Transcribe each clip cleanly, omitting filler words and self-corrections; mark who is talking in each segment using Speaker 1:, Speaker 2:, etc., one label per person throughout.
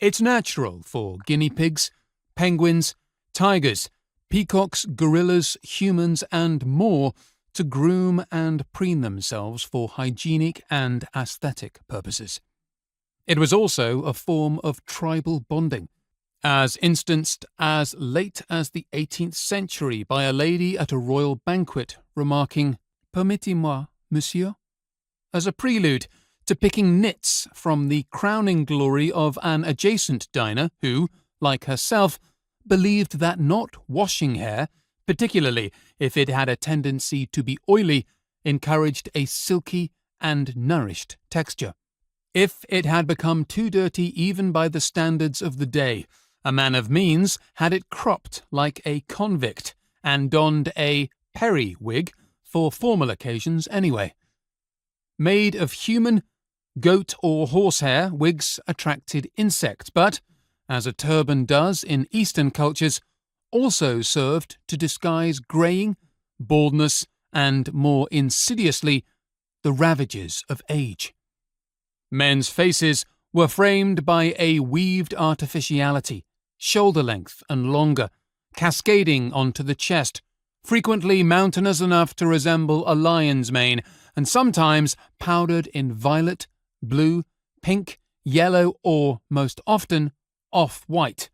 Speaker 1: It's natural for guinea pigs, penguins, tigers, peacocks, gorillas, humans, and more to groom and preen themselves for hygienic and aesthetic purposes. It was also a form of tribal bonding, as instanced as late as the 18th century by a lady at a royal banquet remarking, "Permettez-moi, monsieur," as a prelude to picking nits from the crowning glory of an adjacent diner who, like herself, believed that not washing hair, particularly if it had a tendency to be oily, encouraged a silky and nourished texture. If it had become too dirty even by the standards of the day, a man of means had it cropped like a convict and donned a periwig for formal occasions anyway. Made of human, goat or horsehair, wigs attracted insects, but, as a turban does in Eastern cultures, also served to disguise greying, baldness, and, more insidiously, the ravages of age. Men's faces were framed by a weaved artificiality, shoulder length and longer, cascading onto the chest, frequently mountainous enough to resemble a lion's mane, and sometimes powdered in violet, blue, pink, yellow, or, most often, off-white,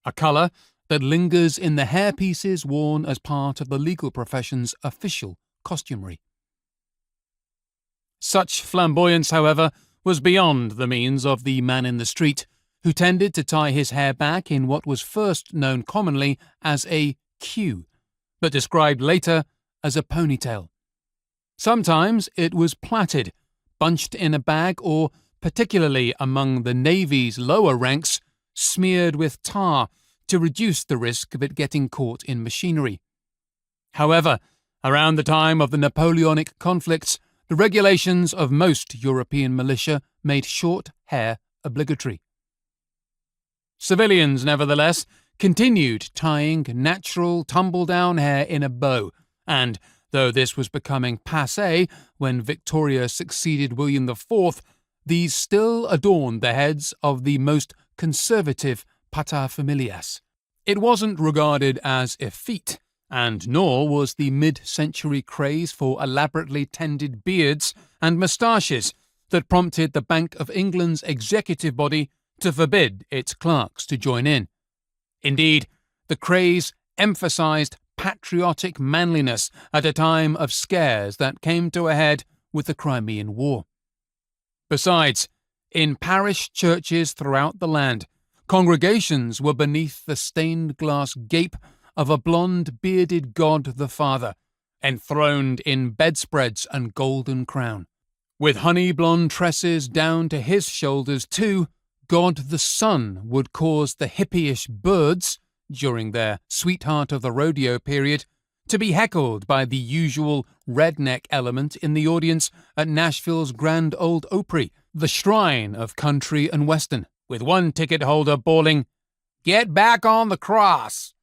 Speaker 1: a colour that lingers in the hairpieces worn as part of the legal profession's official costumery. Such flamboyance, however, was beyond the means of the man in the street, who tended to tie his hair back in what was first known commonly as a queue, but described later as a ponytail. Sometimes it was plaited, bunched in a bag, or, particularly among the Navy's lower ranks, smeared with tar to reduce the risk of it getting caught in machinery. However, around the time of the Napoleonic conflicts, the regulations of most European militia made short hair obligatory. Civilians, nevertheless, continued tying natural tumble-down hair in a bow, and, though this was becoming passé when Victoria succeeded William IV, these still adorned the heads of the most conservative paterfamilias. It wasn't regarded as effete, and nor was the mid-century craze for elaborately tended beards and moustaches that prompted the Bank of England's executive body to forbid its clerks to join in. Indeed, the craze emphasised patriotic manliness at a time of scares that came to a head with the Crimean War. Besides, in parish churches throughout the land, congregations were beneath the stained-glass gape of a blonde-bearded God the Father, enthroned in bedspreads and golden crown. With honey-blonde tresses down to his shoulders, too, God the Son would cause the hippyish birds, during their sweetheart of the rodeo period, to be heckled by the usual redneck element in the audience at Nashville's Grand Ole Opry, the shrine of country and western, with one ticket holder bawling, "Get back on the cross!"